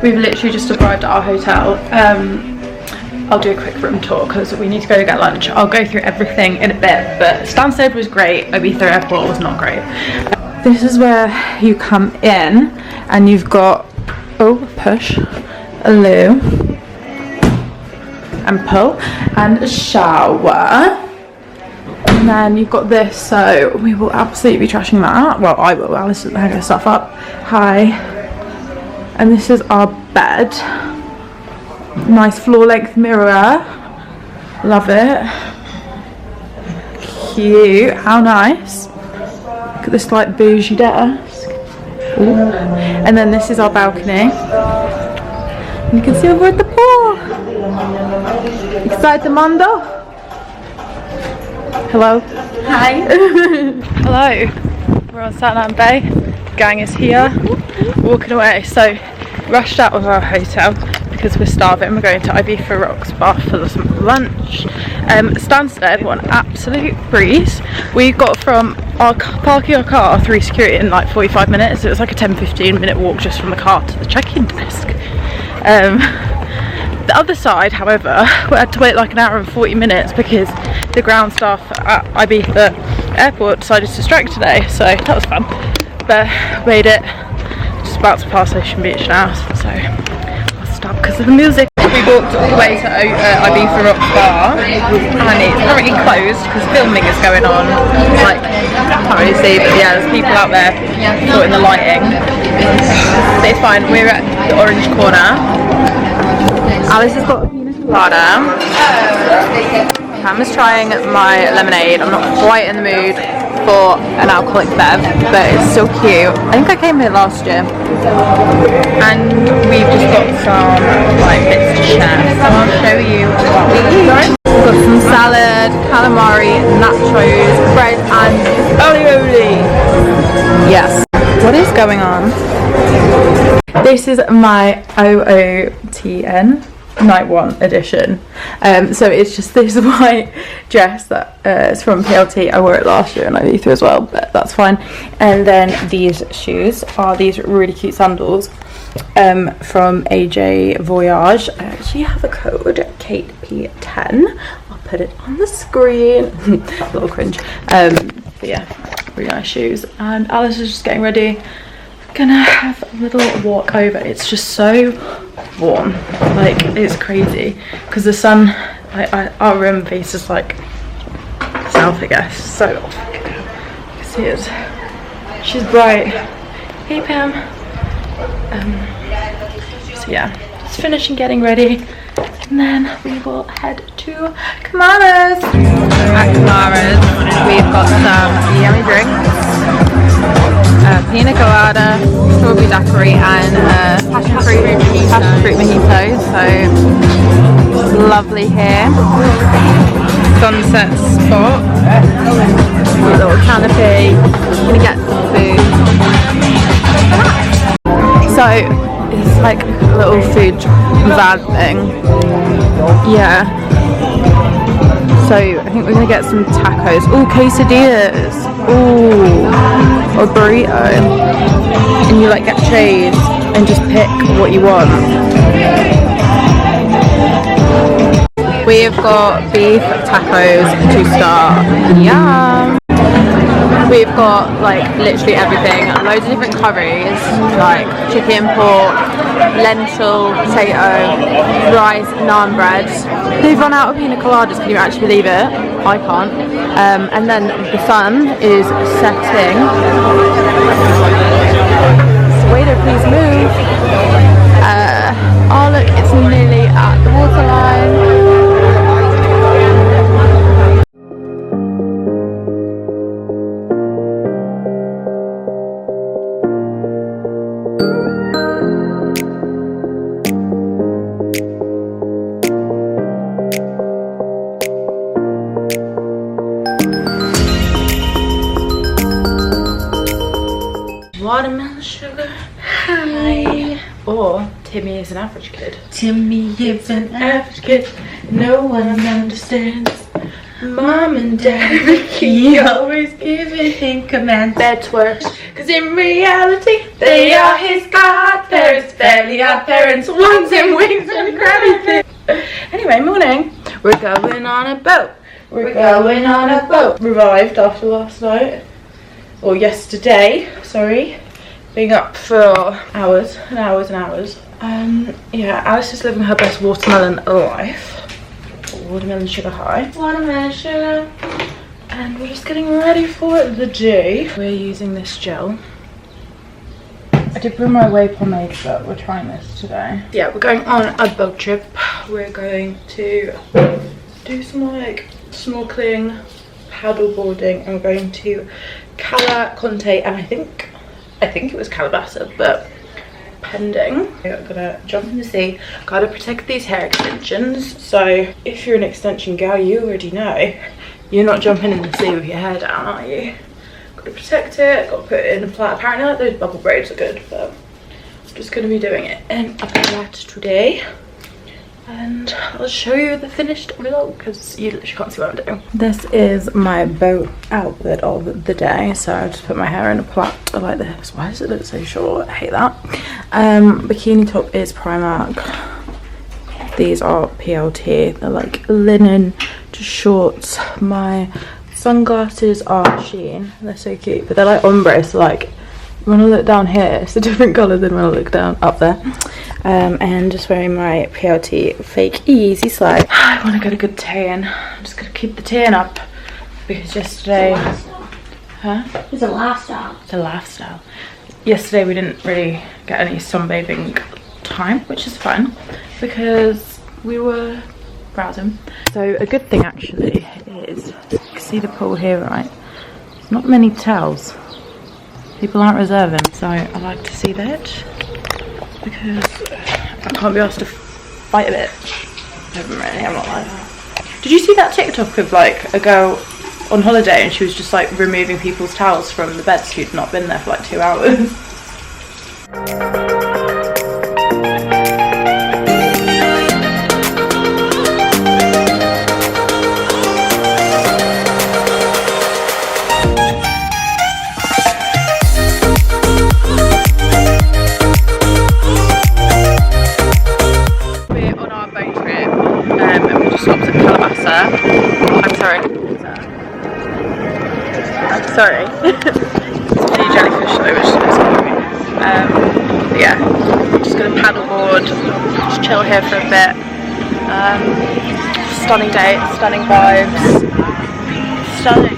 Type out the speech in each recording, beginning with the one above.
We've literally just arrived at our hotel. I'll do a quick room tour because we need to go get lunch. I'll go through everything in a bit, but Stansted was great. Ibiza airport was not great. This is where you come in and you've got, oh, push, a loo and pull and a shower. And then you've got this, so we will absolutely be trashing that. Well, I will. Alice doesn't hang her stuff up. Hi. And this is our bed. Nice floor length mirror. Love it. Cute. How nice. Look at this like bougie desk. Ooh. And then this is our balcony. And you can see over at the pool. Excited, Mondo? Hello. Hi. Hello. We're on Staten Bay. Gang is here. Walking away. So rushed out of our hotel because we're starving. We're going to IBIZA Rocks Bar for some lunch. Stansted, what an absolute breeze. We got from our parking our car through security in like 45 minutes. It was like a 10-15 minute walk just from the car to the check-in desk. The other side, however, we had to wait like an hour and 40 minutes because the ground staff at Ibiza airport decided to strike today, so that was fun. But made it. Just about to pass Ocean Beach now, so I'll stop because of the music. We walked all the way to IBIZA Rocks Bar and it's currently closed because filming is going on. Like, I can't really see, but yeah, there's people out there sorting the lighting. But it's fine, we're at the orange corner. Alice has got a pina colada. Pam is trying my lemonade. I'm not quite in the mood for an alcoholic bev, but it's still cute. I think I came here last year. And we've just got some like bits to share. So I'll show you what we eat. We've got some salad, calamari, nachos, bread and aioli. Yes. What is going on? This is my OOTN Night 1 edition. So it's just this white dress that is from PLT. I wore it last year and Ibiza as well, but that's fine. And then these shoes are these really cute sandals from AJ Voyage. I actually have a code, KateP10. I'll put it on the screen. A little cringe. But yeah, really nice shoes. And Alice is just getting ready. Gonna have a little walk over. It's just so warm, like it's crazy because the sun, our room faces like south, I guess, so you can see it. She's bright. Hey Pam. So yeah, just finishing getting ready and then we will head to Kamara's. At Kamara's we've got some yummy drinks. Pina colada, strawberry daiquiri and passion fruit mojito, so lovely here. Sunset spot, a little canopy, gonna get some food. So it's like a little food van thing, yeah. So I think we're gonna get some tacos. Oh, quesadillas. Oh, or burrito. And you like get trays and just pick what you want. We've got beef tacos to start. Yum. We've got like literally everything. Loads of different curries, like chicken, pork, lentil, potato, rice, naan bread. They've run out of pina coladas, can you actually believe it? I can't. And then the sun is setting. So waiter, please move. Oh look, it's nearly at the waterline. Watermelon sugar high. Or Timmy is an average kid. Timmy is an average kid. No one understands. Mom and Dad Ricky always giving him command. That's worse. Cause in reality, they are his godparents. Fairly odd parents, ones and wings and crabby things. Anyway, morning. We're going on a boat. We're going on a boat. Revived after last night. Or yesterday, sorry. Being up for hours and hours and hours. Yeah, Alice is living her best watermelon life. Watermelon sugar high. Watermelon sugar. And we're just getting ready for the day. We're using this gel. I did bring my whey pomade, but we're trying this today. Yeah, we're going on a boat trip. We're going to do some like snorkeling, paddle boarding, and we're going to Cala, Conte, and I think it was Calabasa, but pending. I'm gonna jump in the sea. Gotta protect these hair extensions. So if you're an extension girl, you already know you're not jumping in the sea with your hair down, are you? Gotta protect it, gotta put it in a flat. Apparently like those bubble braids are good, but I'm just gonna be doing it in a flat today. And I'll show you the finished result because you literally can't see what I'm doing. This is my boat outfit of the day. So I just put my hair in a plait like this. Why does it look so short? I hate that. Bikini top is Primark. These are PLT. They're like linen, just shorts. My sunglasses are Shein. They're so cute, but they're like ombre. So like when I look down here, it's a different colour than when I look down up there. And just wearing my PLT fake easy slide. I want to get a good tan. I'm just gonna keep the tan up because yesterday, It's a lifestyle. It's a lifestyle. Yesterday we didn't really get any sunbathing time, which is fun because we were browsing. So a good thing actually is you can see the pool here, right? There's not many towels. People aren't reserving, so I like to see that. Because I can't be asked to fight a bit. I'm not like that. Did you see that TikTok of like a girl on holiday and she was just like removing people's towels from the beds who'd not been there for like 2 hours? Sorry. It's a jellyfish though, which is scary. But yeah, I'm just gonna paddleboard, just chill here for a bit. Stunning day, stunning vibes, stunning.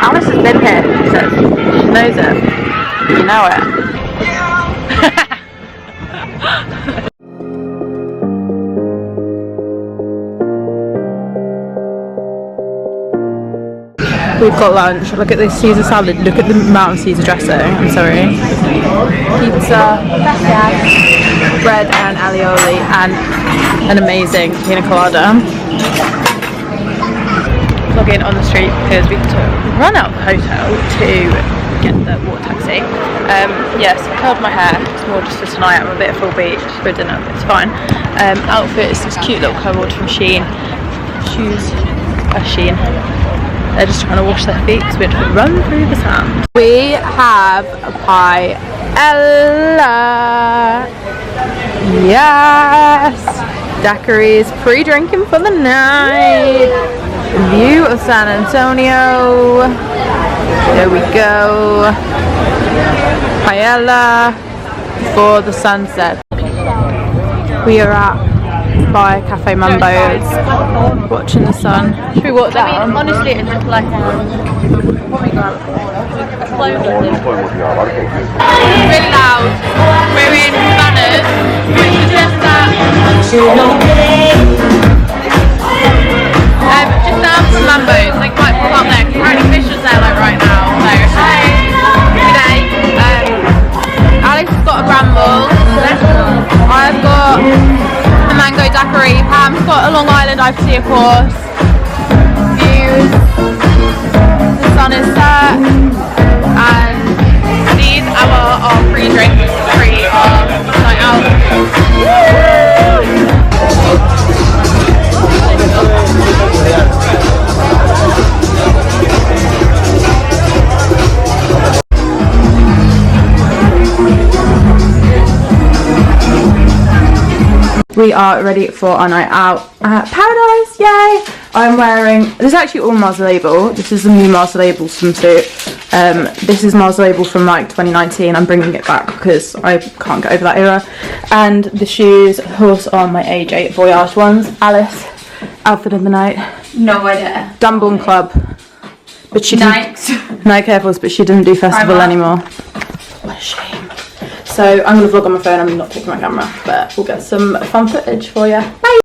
Alice has been here, she says. She knows it. You know it. We've got lunch. Look at this Caesar salad. Look at the amount of Caesar dressing. I'm sorry. Pizza, bread and alioli, and an amazing pina colada. In on the street because we had to run out of the hotel to get the water taxi. Yes, I curled my hair. It's more just for tonight. I'm a bit full beach for dinner, but it's fine. Outfit is this cute little cohort from Shein. Shoes are Shein. They're just trying to wash their feet because we had to run through the sand. We have a paella. Yes! Daiquiris, pre-drinking for the night. View of San Antonio. There we go. Paella for the sunset. We are at by Cafe Mambo's, watching the sun. Should we walk down? I mean, honestly, it looks like really loud. We're in Banners, which is just just down from Mambo's, like quite up there. Apparently fish is there like right now. So hey, good day. got a bramble. I've got a mango daiquiri. Pam's got a Long Island iced tea, of course. Views. The sun is set. And these are our free drinks. Free night out. We are ready for our night out at Paradise, yay! I'm wearing, this is actually all Mars Label. This is the new Mars Label swimsuit. This is Mars Label from like 2019. I'm bringing it back because I can't get over that era. And the shoes, of course, are my AJ Voyage ones. Alice, outfit of the night. No idea. Dunborn Club. But she didn't, Nike Air Force, but she doesn't do festival anymore. What a shame. So I'm going to vlog on my phone, I'm not taking my camera, but we'll get some fun footage for you. Bye!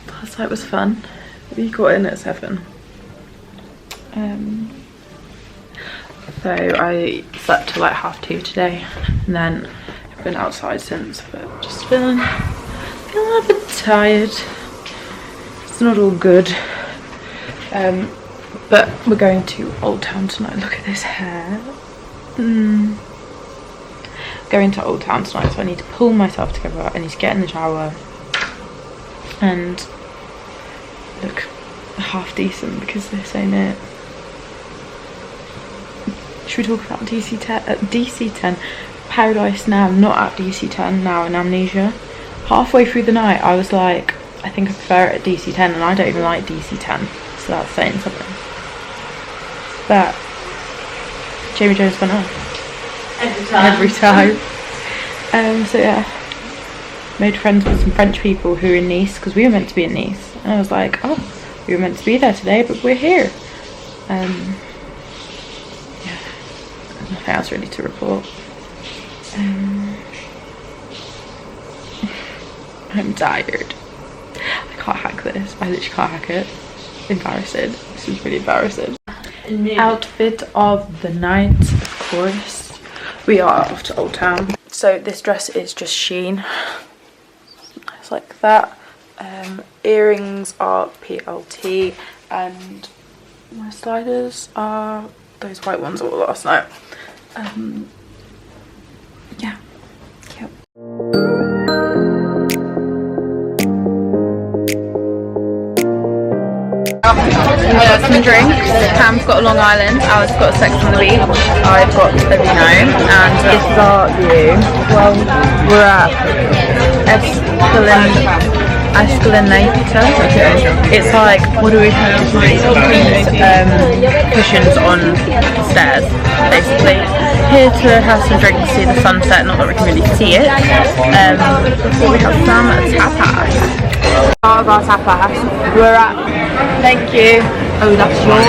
Last night was fun. We got in at 7. So I slept till like 2:30 today, and then I've been outside since, but just feeling a bit tired. It's not all good. But we're going to Old Town tonight. Look at this hair. Going to Old Town tonight, so I need to pull myself together. I need to get in the shower and look half decent, because this ain't it. Should we talk about DC10? Paradise now, not at DC10, now in Amnesia. Halfway through the night I was like, I think I prefer it at DC10, and I don't even like DC10, so that's saying something. But Jamie Jones went off every time. So yeah, made friends with some French people who are in Nice, because we were meant to be in Nice, and I was like, oh, we were meant to be there today, but we're here. Yeah, there's nothing else really to report. I'm tired. I can't hack this. I literally can't hack it. Embarrassing. This is really embarrassing. Outfit of the night, of course. We are off to Old Town. So this dress is just Shein. It's like that. Earrings are PLT, and my sliders are those white ones I wore last night. Yeah. Cute. We got some drinks. Cam's got a Long Island, Alice got a Sex on the Beach, I've got a Vino, and this is our view. Well, we're at Escalinator. It's like, what do we have? Cushions on stairs, basically. Here to have some drinks, see the sunset, not that we can really see it. Before we have some tapas. Part of our tapas, we're at, thank you. Oh, that's yours.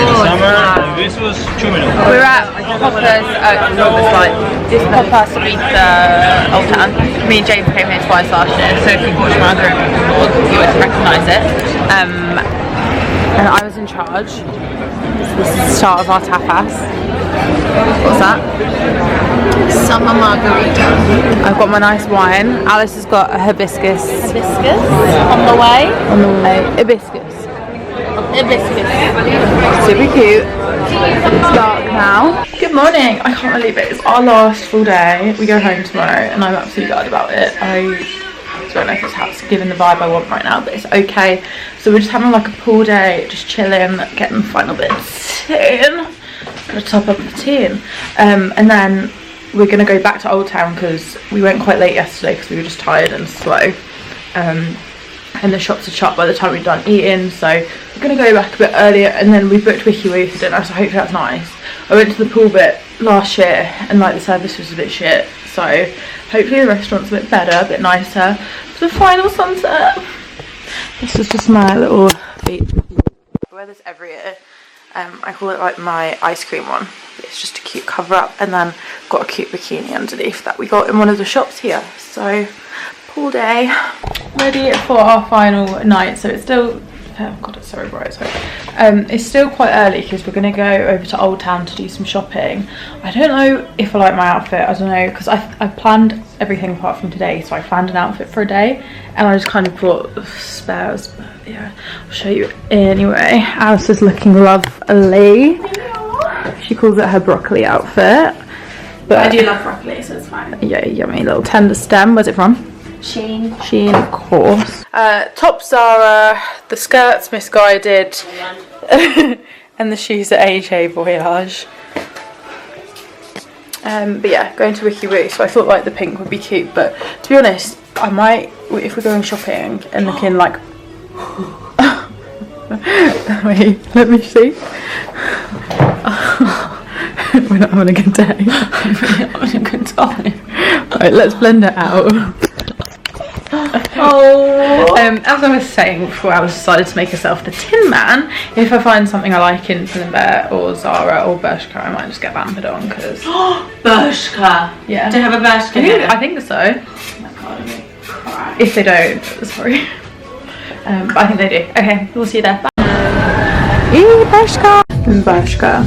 This was 2 minutes. We're at Popper's, it's like this Popper's Pizza Old Town. Me and James came here twice last year, so if you've watched my other vlog, you would recognise it. And I was in charge. This is the start of our tapas. What's that? Summer margarita. I've got my nice wine. Alice has got a hibiscus. Hibiscus on the way. On the way. Hibiscus. Hibiscus. Super cute. It's dark now. Good morning. I can't believe it. It's our last full day. We go home tomorrow, and I'm absolutely gutted about it. I don't know if this house is giving the vibe I want right now, but it's okay. So we're just having like a pool day, just chilling, getting the final bits in. Gotta top up the team. And then we're gonna go back to Old Town because we went quite late yesterday because we were just tired and slow. And the shops are shut by the time we're done eating, so we're gonna go back a bit earlier. And then we booked Wikiwoo for dinner, so hopefully that's nice. I went to the pool bit last year and like the service was a bit shit, so hopefully the restaurant's a bit better, a bit nicer for the final sunset. This is just my little beach. I wear this every year. I call it like my ice cream one. It's just a cute cover up, and then got a cute bikini underneath that we got in one of the shops here. So pool day, ready for our final night. So it's still, oh god, it's so bright. Sorry. It's still quite early because we're gonna go over to Old Town to do some shopping. I don't know if I like my outfit. I don't know, because I planned everything apart from today. So I planned an outfit for a day, and I just kind of brought spares. But yeah, I'll show you anyway. Alice is looking lovely. She calls it her broccoli outfit. But I do love broccoli, so it's fine. Yeah, yummy little tender stem. Where's it from? Shein, of course. Top Zara, the skirts misguided, and the shoes at AJ Voyage. But yeah, going to Wikiwoo, so I thought like the pink would be cute, but to be honest, I might, if we're going shopping and looking like wait, let me see. We're not having a good day. We're not having a good time. Right, let's blend it out. As I was saying before, Alice decided to make herself the Tin Man. If I find something I like in Pull&Bear or Zara or Bershka, I might just get Bampered on because Bershka. Yeah. Do you have a Bershka? I think so. Oh my god, I'm gonna cry. If they don't, sorry. But I think they do. Okay, we'll see you there. Bye. Bershka. Bershka.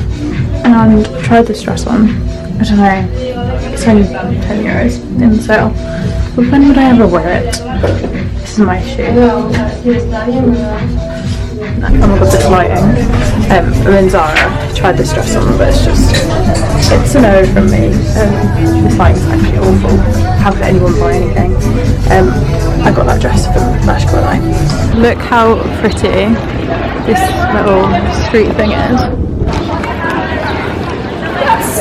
And I tried this dress on. I don't know. It's only €10 in sale. But when would I ever wear it? This is my shoe. Oh my god, this lighting. I'm in Zara. Tried this dress on, but it's a no from me. This lighting's actually awful. How could anyone buy anything? I got that dress from Bershka. Look how pretty this little street thing is.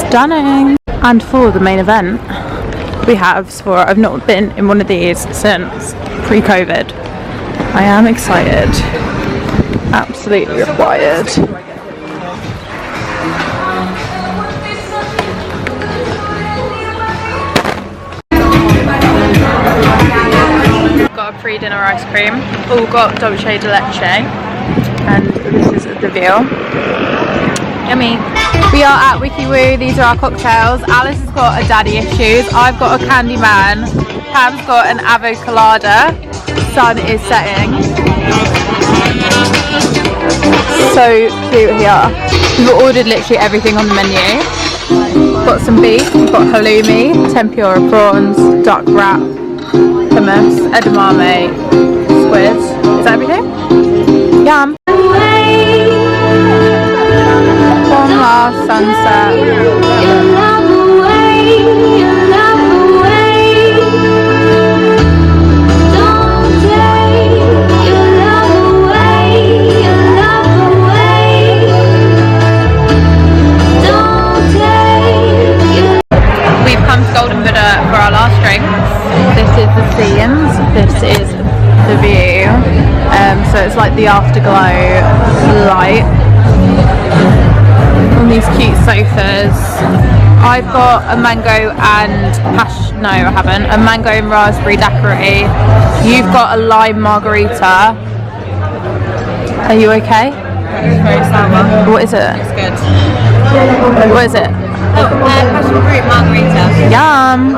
Stunning. And for the main event, we have SEPHORA. I've not been in one of these since pre-COVID. I am excited. Absolutely required. Got a pre-dinner ice cream. All got dolce de leche. And this is the view. Yummy. We are at Wikiwoo. These are our cocktails. Alice has got a daddy issues. I've got a candy man. Pam's got an avocado. Sun is setting. So cute here. We've ordered literally everything on the menu. Got some beef. We've got halloumi, tempura prawns, duck wrap, hummus, edamame, squid. Is that everything? Yum. One last sunset. We've come to Golden Buddha for our last drinks. This is the scenes. This is the view. So it's like the afterglow light. On these cute sofas. I've got a mango and no I haven't, a mango and raspberry daiquiri. You've got a lime margarita. Are you okay? It's very sour. What is it? It's good. What is it? Passion fruit margarita. Yum!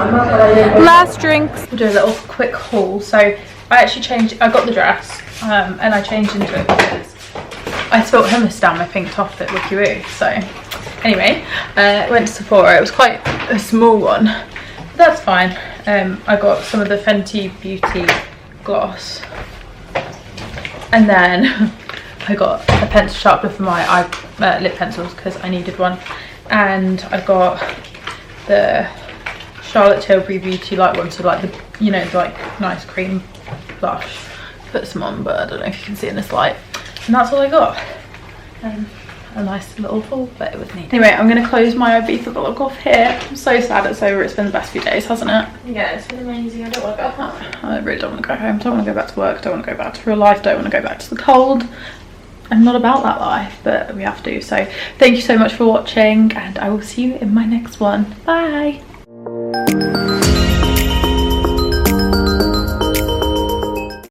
Last drinks. We'll do a little quick haul. So I actually changed, I got the dress and I changed into it because I spilt hummus down my pink top at Wikiwoo. So anyway, went to SEPHORA. It was quite a small one, but that's fine. I got some of the Fenty Beauty gloss, and then I got a pencil sharpener for my lip pencils because I needed one, and I got the Charlotte Tilbury Beauty Light one, so like the, you know, like nice cream blush. Put some on, but I don't know if you can see in this light. And that's all I got. a nice little haul, but it was needed. Anyway, I'm going to close my Ibiza vlog off here. I'm so sad it's over. It's been the best few days, hasn't it? Yeah, it's been amazing. I don't want to go home. I really don't want to go home. Don't want to go back to work. Don't want to go back to real life. Don't want to go back to the cold. I'm not about that life, but we have to. So thank you so much for watching, and I will see you in my next one. Bye.